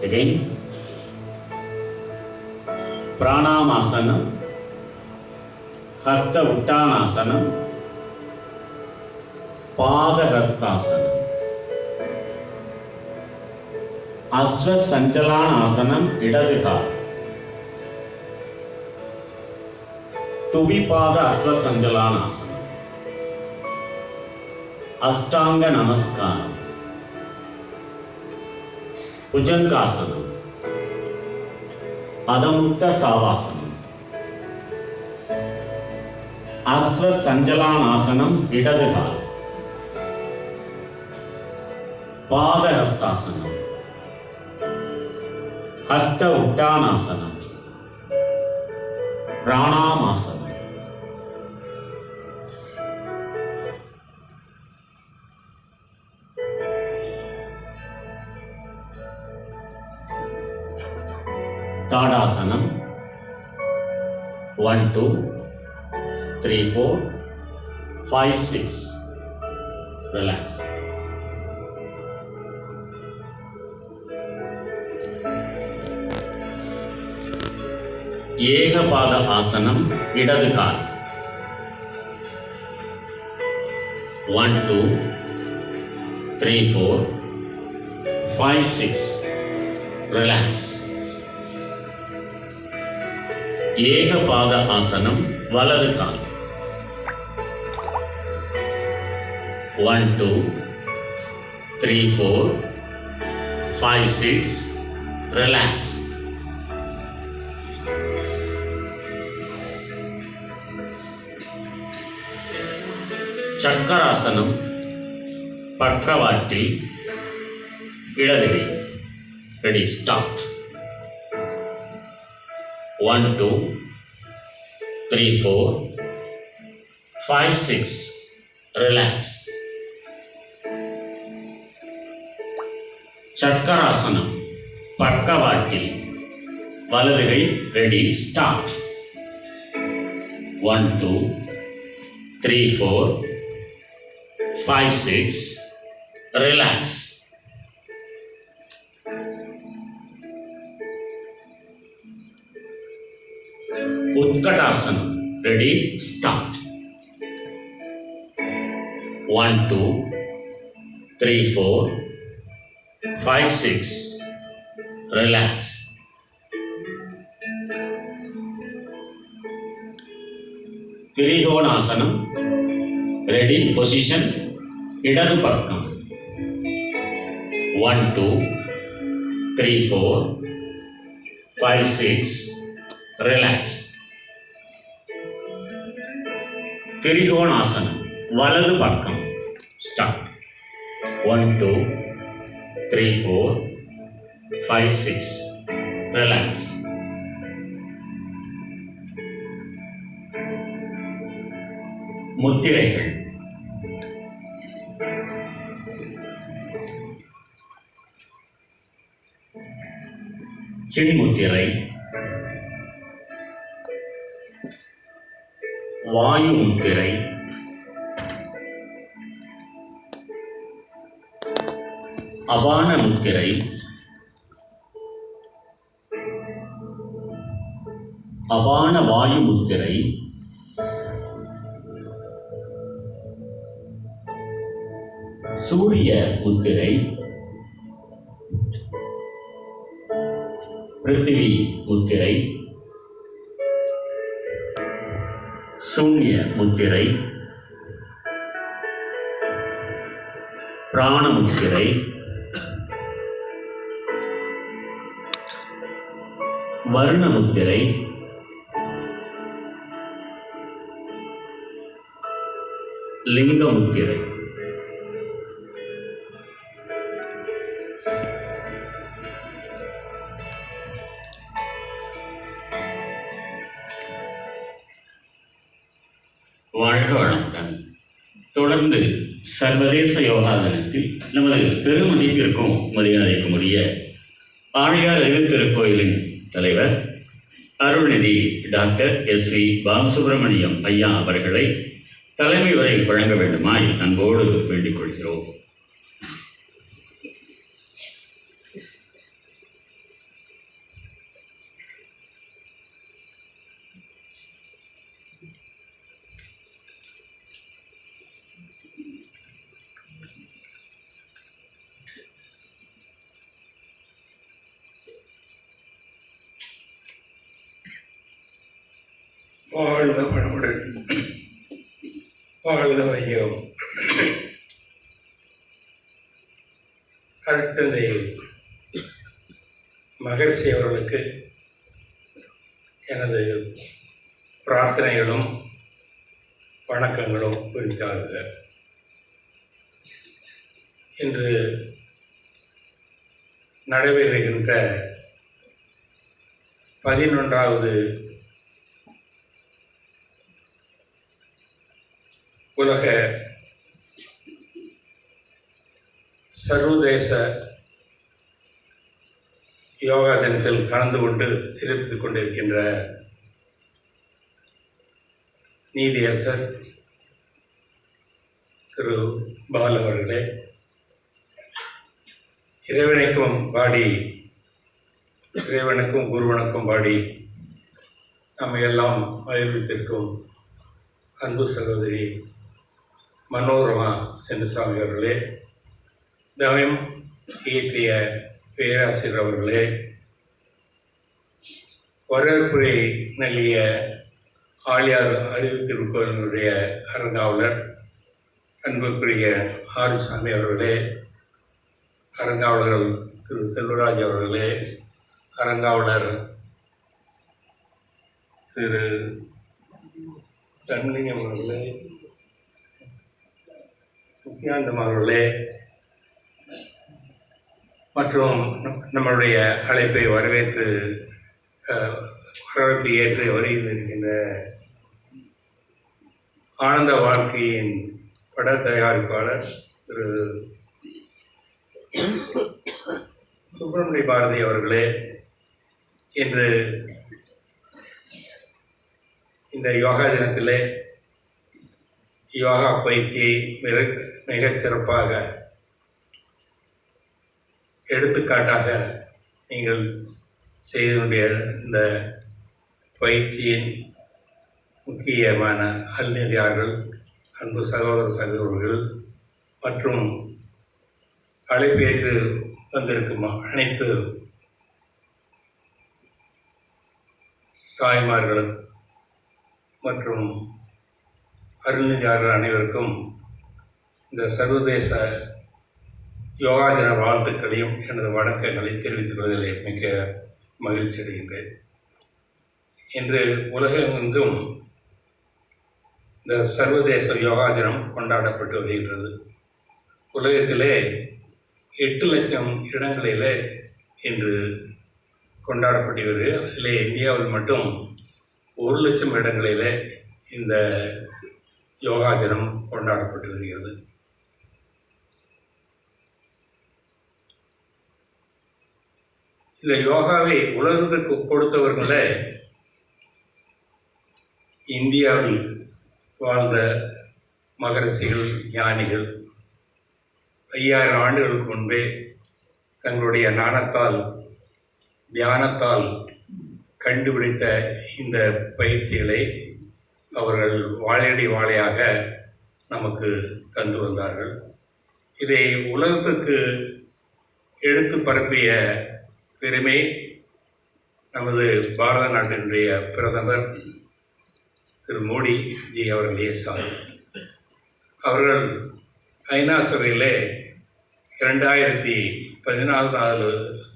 Again, Pranamasana, Hasta Uttanasana, Pada Hastasana, Asva Sanchalanasana, இடது கால். Tuvipada Asva Sanchalanasana, Ashtanga Namaskaram, Bhujangasana, Adamukta Savasana, Asva Sanchalanasana, இடது கால். Pada Hastasana, Hasta Uttanasana, Pranamasana. Tadasana, 1, 2, 3, 4, 5, 6. Relax. Ekapada Asanam, இடது கால். 1, 2, 3, 4, 5, 6. Relax. ஏகபாத ஆசனம், வலது கால். 1, 2, 3, 4, 5, 6. Relax. சக்கராசனம், பக்கவாட்டில் இடது கை. Ready, start. 1, 2, 3, 4, 5, 6. Relax. சக்கராசனம், பக்கவாட்டில் வலது கை. Ready, start. 1, 2, 3, 4, 5, 6. Relax. Utkatasana. Ready? Start. 1, 2, 3, 4, 5, 6. Relax. Trikonasana. Ready? Position. இடது பக்கம். 1, 2, 3, 4, 5, 6. ரிலாக்ஸ். திரிகோணாசனம், வலது பக்கம். ஸ்டார்ட். 1, 2, 3, 4, 5, 6. ரிலாக்ஸ். முத்திரைகள். சின்முத்திரை, வாயு முத்திரை, அபான முத்திரை, அபான வாயு முத்திரை, சூரிய முத்திரை, பிருத்திவி முத்திரை, சூன்ய முத்திரை, பிராண முத்திரை, வர்ண முத்திரை, லிங்க முத்திரை. வாழ்க வளமுடன். தொடர்ந்து சர்வதேச யோகா தினத்தில் நமது பெருமதிப்பிற்கும் மரியாதைக்குரிய ஆழியார் அறிவுத்திருக்கோயிலின் தலைவர் அருள்நிதி டாக்டர் S.V. பாலசுப்ரமணியம் ஐயா அவர்களை தலைமை உரை வழங்க வேண்டுமாய் அன்போடு வேண்டிக் கொள்கிறோம். வாழ்க வளமுடன், வாழ்க வையம். அருட்தந்தை மகரிஷி அவர்களுக்கு எனது பிரார்த்தனைகளும் வணக்கங்களும் குறித்தாக. இன்று நடைபெறுகின்ற 11வது உலக சர்வதேச யோகா தினத்தில் கலந்து கொண்டு சிறப்பித்துக் கொண்டிருக்கின்ற நீதியரசர் திரு பால் அவர்களே, இறைவனுக்கும் குருவனுக்கும் பாடி நம்ம எல்லாம் மகிழ்வித்திருக்கும் அன்பு சகோதரி மனோரமா சென்னசாமி அவர்களே, தவம் இயற்றிய பேராசிரியர் அவர்களே, வரவேற்புரை நல்கிய ஆழியார் அறிவு திருக்கோயிலுடைய அறங்காவலர் அன்புக்குரிய ஆறுசாமி அவர்களே, அறங்காவலர்கள் திரு செல்வராஜ் அவர்களே, அறங்காவலர் திரு தன்லிங்கம் அவர்களே, முக்கியாந்தம் அவர்களே, மற்றும் நம்மளுடைய அழைப்பை வரவேற்று ஏற்று வருகின்ற ஆனந்த வாழ்க்கையின் பட தயாரிப்பாளர் திரு சுப்பிரமணிய பாரதி அவர்களே, இன்று இந்த யோகா தினத்திலே யோகா பயிற்சியை மிகச் சிறப்பாக எடுத்துக்காட்டாக நீங்கள் செய்தனுடைய இந்த பயிற்சியின் முக்கியமான அல்நிதியார்கள், அன்பு சகோதரர்கள் மற்றும் அழைப்பேற்று வந்திருக்கும் அனைத்து தாய்மார்களும் மற்றும் அருள்நிதியாளர்கள் அனைவருக்கும் இந்த சர்வதேச யோகா தின வாழ்த்துக்களையும் எனது வணக்கங்களை தெரிவித்துக் கொள்வதில் மிக்க மகிழ்ச்சி அடைகின்றேன். இன்று உலகமெங்கும் இந்த சர்வதேச யோகா தினம் கொண்டாடப்பட்டு வருகின்றது. உலகத்திலே 8 லட்சம் இடங்களிலே இன்று கொண்டாடப்பட்டு வருகிறது. அதிலே இந்தியாவில் மட்டும் 1 லட்சம் இடங்களிலே இந்த யோகா தினம் கொண்டாடப்பட்டு வருகிறது. இந்த யோகாவை உலகத்துக்கு கொடுத்தவர்களே இந்தியாவில் வாழ்ந்த மகரிஷிகள், ஞானிகள் 5000 ஆண்டுகளுக்கு முன்பே தங்களுடைய ஞானத்தால், தியானத்தால் கண்டுபிடித்த இந்த பயிற்சிகளை அவர்கள் வாழையடி வாழையாக நமக்கு தந்து வந்தார்கள். இதை உலகத்துக்கு எடுத்து பரப்பிய பெருமை நமது பாரத நாட்டினுடைய பிரதமர் திரு மோடி ஜி அவர்களே சாரும். அவர்கள் ஐநா சபையிலே 2014